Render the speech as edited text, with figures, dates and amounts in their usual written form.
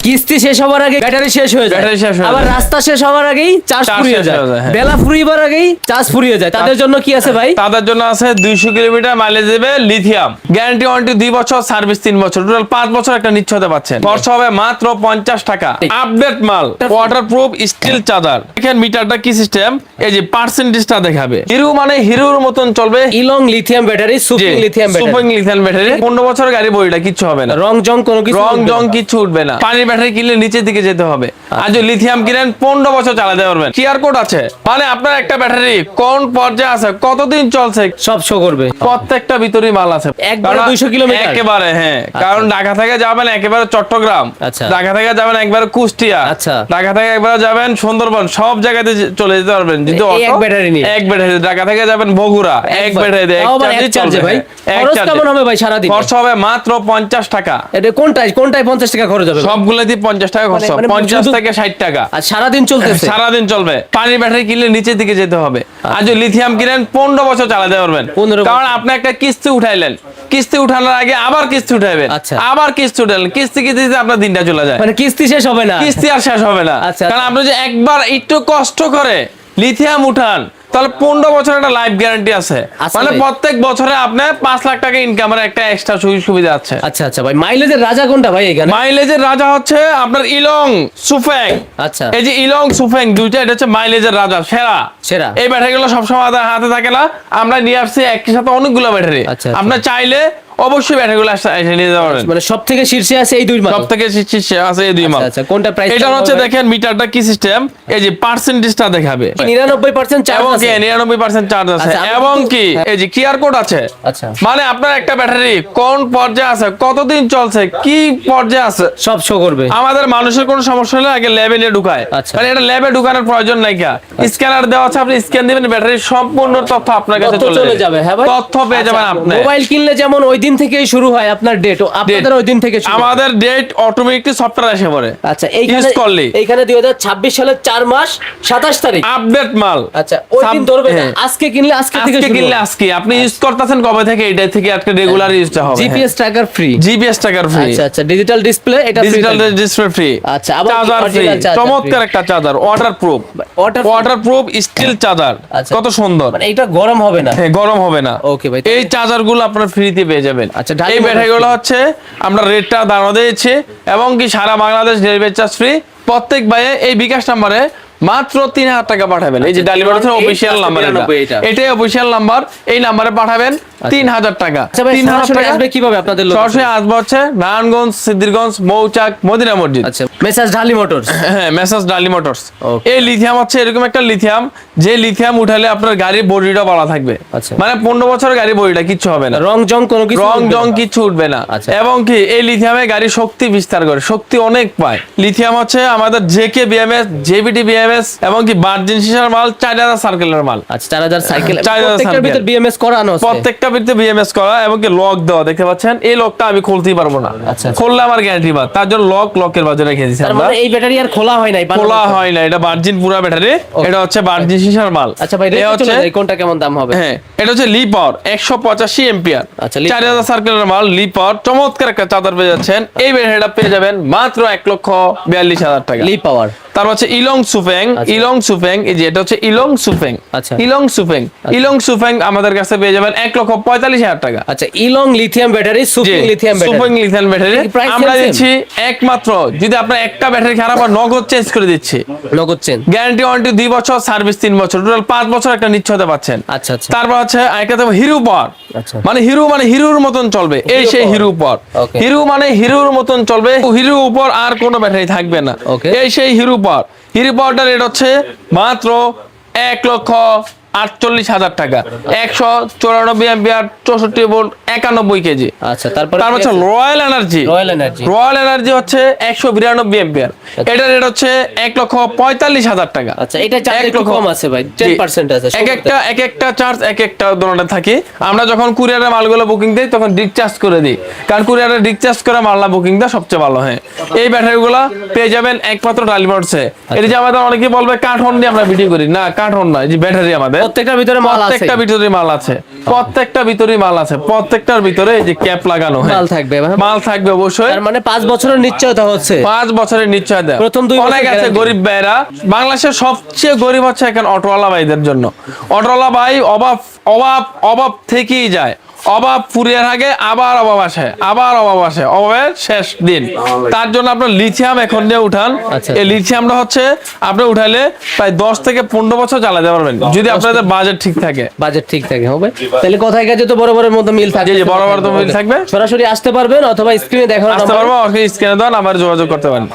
কিস্তি শেষ হওয়ার আগে ব্যাটারি শেষ হয়ে যায়, আবার রাস্তা শেষ হওয়ার আগেই চার্জ ফুরিয়ে যায়, বেলা ফুরিবার আগেই চার্জ ফুরিয়ে যায়। তাদের জন্য কি আছে ভাই? তাদের জন্য আছে 200 কিলোমিটার মাইলেজ দেবে লিথিয়াম, গ্যারান্টি ওয়ারেন্টি 2 বছর, সার্ভিস 3 বছর, টোটাল 5 বছর একটা নিশ্চয়তা পাচ্ছেন। খরচ হবে মাত্র 50 টাকা। আপডেট মাল, ওয়াটারপ্রুফ স্টিল চার্জার। দেখেন মিটারটা কি সিস্টেম, এই যে পার্সেন্টেজটা দেখাবে। হিরো মানে হিরোর মতন চলবে। Elong lithium battery, Sufeng lithium battery, Sufeng lithium battery. 15 বছরের গাড়ি বইটা কিচ্ছু হবে না, রং জং কোনো কিছু, রং জং কিচ্ছু উঠবে না। পানির ব্যাটারি কিনলে নিচের দিকে যেতে হবে, আর যদি লিথিয়াম কিনেন 15 বছর চালাতে পারবেন। কিআর কোড আছে, মানে আপনার একটা ব্যাটারি কোন পর্যায়ে আছে, কতদিন চলছে সব শো করবে। প্রত্যেকটা ভিতরে মাল আছে, একবারে 200 কিলোমিটার একেবারে। হ্যাঁ, কারণ ঢাকা থেকে যাবেন একেবারে চট্টগ্রাম, ঢাকা থেকে যাবেন একবারে কুষ্টিয়া, ঢাকা থেকে একবারে যাবেন সুন্দরবন, সব জায়গাতে চলে যেতে পারবেন। যদি এক ব্যাটারি নিয়ে এক ব্যাটারি, ঢাকা থেকে যাবেন বগুড়া, এক ব্যাটারি দিয়ে এক চার্জে ভাই। খরচ কেমন হবে ভাই সারা দিন? খরচ হবে মাত্র 50 টাকা। এটা কোনটায় 50 টাকা খরচ হবে? সবগুলোতে 50 টাকা খরচ হবে, 50 থেকে 60 টাকা। আর সারা দিন চলতেছে? সারা দিন চলবে। পানির ব্যাটারি কিনলে নিচের দিকে যেতে হবে, আর যদি লিথিয়াম কিনেন 15 বছর চালাতে পারবেন। কারণ আপনি একটা কিস্তি উঠাইলেন, কিস্তি উঠানোর আগে আবার কিস্তি উঠাইবেন, আবার কিস্তি উঠাইলেন, কিস্তি কিস্তিতে আপনার দিনটা চলে যায়, মানে কিস্তি শেষ হবে না, কিস্তি আর শেষ হবে না। কারণ আপনি যে একবার একটু কষ্ট করে লিথিয়াম উঠান, তাহলে 15 বছর একটা লাইফ গ্যারান্টি আছে, মানে প্রত্যেক বছরে আপনার 5 লাখ টাকা ইনকামের একটা এক্সট্রা সুবিধা আছে। আচ্ছা আচ্ছা ভাই, মাইলেজের রাজা কোনটা ভাই এখানে? মাইলেজের রাজা হচ্ছে আপনার ইলং সুফেং। আচ্ছা, এই যে ইলং সুফেং দুইটা, এটা হচ্ছে মাইলেজের রাজা, সেরা সেরা। এই ব্যাটারিগুলো সবসময় হাতে থাকে না, আমরা নিয়ে আসছি একই সাথে অনেকগুলো ব্যাটারি। আপনার চাইলে অবশ্যই ব্যাটারিগুলো এসে নিয়ে যেতে পারেন। মানে সবথেকে শীর্ষে আছে এই দুই মাল, সবথেকে শীর্ষে আছে এই দুই মাল। আচ্ছা, কোনটা প্রাইস? এটা হচ্ছে দেখেন মিটারটা কি সিস্টেম, এই যে পার্সেন্টেজটা দেখাবে। 99% চার্জ আছে, 99% চার্জ আছে, এবং কি এই যে কিআর কোড আছে। আচ্ছা, মানে আপনার একটা ব্যাটারি কোন পর্যায়ে আছে, কতদিন চলছে, কি পর্যায়ে আছে, সব শো করবে। আমাদের মানুষের কোনো সমস্যা হলে আগে ল্যাবে নিয়ে ঢুকায়, মানে এটা ল্যাবে ঢুকানোর প্রয়োজন নাই। স্ক্যানার দেওয়া আছে, আপনি স্ক্যান দিবেন, ব্যাটারির সম্পূর্ণ তথ্য আপনার কাছে চলে যাবে। হ্যাঁ ভাই, তথ্য পেয়ে যাবেন আপনি। মোবাইল কিনলে যেমন ওই দিন থেকেই শুরু হয় আপনার ডেট, আপনাদের ওই দিন থেকে শুরু। আমাদের ডেট অটোমেটিক সফটওয়্যার এসে পড়ে। আচ্ছা, এইখানে 2026 সালের 4 মাস 27 তারিখ আপডেট মাল। আচ্ছা, ওই দিন ধরবে না, আজকে কিনলে আজকে থেকে শুরু। কিনলে আজকে আপনি ইউজ করতেছেন কবে থেকে, এইটা থেকে আজকে রেগুলার ইউজটা হবে। GPS tracker free, GPS tracker free. আচ্ছা আচ্ছা, ডিজিটাল ডিসপ্লে, এটা ডিজিটাল ডিসপ্লে ফ্রি। আচ্ছা, আবার চার্জার ফ্রি, চমৎকার একটা চার্জার, ওয়াটারপ্রুফ স্টিল চার্জার, কত সুন্দর। মানে এটা গরম হবে না? হ্যাঁ, গরম হবে না। ওকে ভাই, এই চার্জারগুলো আপনারা ফ্রিতে পেয়ে যাবেন। আচ্ছা, এই ব্যাটারিগুলো হচ্ছে আমরা রেটটা দাঁড়ানো দিয়েছি, এবং কি সারা বাংলাদেশ ডেলিভারি চার্জ ফ্রি। প্রত্যেক ভাইয়ে এই বিকাশ নাম্বারে মাত্র 3000 টাকা পাঠাবেন। এই যে ডালিবারের অফিশিয়াল নাম্বার, এটাই অফিশিয়াল নাম্বার, এই নাম্বারে পাঠাবেন 3000 টাকা। 3000 টাকা আসবে কিভাবে আপনাদের লোক? সরাসরি আসবে হচ্ছে নারায়ণগঞ্জ, সিদ্ধিরগঞ্জ, মৌচাক, মদিনা মসজিদ। আচ্ছা, মেসাজ ঢালি মোটরস। হ্যাঁ, মেসাজ ঢালি মোটরস। এই লিথিয়াম হচ্ছে এরকম একটা লিথিয়াম, যে লিথিয়াম উঠালে আপনার গাড়ির বডিটা ভালো থাকবে, মানে 15 বছরের গাড়ি বডিটা কিচ্ছু হবে না, রং জং কোনো কিছু, রং জং কিচ্ছু উঠবে না। এবং কি এই লিথিয়ামে গাড়ি শক্তি বিস্তার করে, শক্তি অনেক পায়। লিথিয়াম হচ্ছে আমাদের জেকে বিএমএস, জেবিটি বিএমএস, এবং কি ভার্জিন সিসার মাল, 4000 সার্কেলের মাল। আচ্ছা, 4000 সাইকেল, 4000 প্রত্যেকটার ভিতর বিএমএস করানো আছে, প্রত্যেকটা ভিতরে বিএমএস করা, এবং কি লক দেওয়া। দেখতে পাচ্ছেন এই লকটা আমি খুলতেই পারবো না, খুললে আমার গ্যারান্টি বাদ, তার জন্য লকের বাজারে রেখে দিয়েছি আমরা। এই ব্যাটারি আর খোলা হয় নাই? খোলা হয় না, এটা ভার্জিন পুরো ব্যাটারি, এটা হচ্ছে ভার্জিন সিসার মাল। আচ্ছা ভাই, কোনটা কেমন দাম হবে? হ্যাঁ, এটা হচ্ছে লি পাওয়ার 185 এম্পিয়ার, 4000 সার্কেলের মাল, লি পাওয়ার, চমৎকার একটা চার্জার পেয়ে যাচ্ছেন। এই ব্যাটারিটা পেয়ে যাবেন মাত্র 1,42,000 টাকা। লি পাওয়ার। তারপর হচ্ছে ইলং সুফেং, ইলং সুফেং, এই যে এটা হচ্ছে ইলং সুফেং। আচ্ছা, ইলং সুফেং, ইলং সুফেং আমাদের কাছে পেয়ে যাবেন 1,45,000 টাকা। আচ্ছা, Elong lithium battery, Sufeng lithium battery, Sufeng lithium battery আমরা দিচ্ছি একমাত্র, যদি আপনার একটা ব্যাটারি খারাপ হয় নগদ চেঞ্জ করে দিচ্ছি, নগদ চেঞ্জ, গ্যারান্টি ওয়ারেন্টি 2 বছর, সার্ভিস 3 বছর, টোটাল 5 বছর একটা নিশ্চয়তা পাচ্ছেন। আচ্ছা আচ্ছা। তারপর হচ্ছে আরেকটা হিরো পাওয়ার, মানে হিরোর মতন চলবে, এই সেই হিরো পাওয়ার। হিরো মানে হিরোর মতন চলবে, হিরো উপর আর কোনো ব্যাটারি থাকবে না, এই সেই হিরো পাওয়ার। হিরো পাওয়ারটার রেট হচ্ছে মাত্র 1,48,000 টাকা, 194 এম্পিয়ার, 64 ভোল্ট, 91 কেজি। আচ্ছা, তারপর হচ্ছে রয়্যাল এনার্জি। রয়্যাল এনার্জি হচ্ছে 192 এম্পিয়ার, এটা রেট হচ্ছে 1,45,000 টাকা। আচ্ছা, এটা চার্জ একটু কম আছে ভাই, 10% আছে। এক একটা চার্জ এক একটা ধরনের থাকে। আমরা যখন কুরিয়ারে মালগুলো বুকিং দেই তখন ডিসচার্জ করে দিই, কারণ কুরিয়ারে ডিসচার্জ করে মালটা বুকিং দেওয়া সবচেয়ে ভালো হয়। এই ব্যাটারিগুলো পেয়ে যাবেন একমাত্র ডালিমোটসে। এটা যে আমাদের অনেকে বলবে কার্টন দিয়ে আমরা ভিডিও করি, না কার্টন নয়, যে ব্যাটারি আমাদের প্রত্যেকটার ভিতরে মাল আছে, প্রত্যেকটা ভিতরে মাল আছে, প্রত্যেকটা ভিতরে মাল আছে, প্রত্যেকটার ভিতরে এই যে ক্যাপ লাগানো, হ্যাঁ মাল থাকবে ভাই। মাল থাকবে অবশ্যই। তার মানে 5 বছরের নিশ্চয়তা হচ্ছে, 5 বছরের নিশ্চয়তা। প্রথম 2 অনেক বছর আছে guarantee। গরিব ভাইরা, বাংলাদেশের সবচেয়ে গরিব হচ্ছে এখন অটোওয়ালা ভাইদের জন্য। অটোওয়ালা ভাই অভাব অভাব অভাব থেকেই যায়, অভাব ফুরিয়ে থাকে, আবার অভাব আসে, আবার অভাব আসে, অভাবের শেষ দিন। তার জন্য আপনার লিথিয়াম এখন দিয়ে উঠান। আচ্ছা। এই লিথিয়ামটা হচ্ছে আপনি উঠালে প্রায় 10 থেকে 15 বছর চালাতে পারবেন, যদি আপনাদের বাজেট ঠিক থাকে। বাজেট ঠিক থাকে হবে, তাহলে কথায় কাজে তো বরাবরের মতো মিল থাকবে। জি, জি, বরাবর তো মিল থাকবে। সরাসরি আসতে পারবেন অথবা স্ক্রিনে দেখানো আসতে নাম্বার পারবো, স্ক্রিনে দেন, আমার যোগাযোগ করতে পারেন।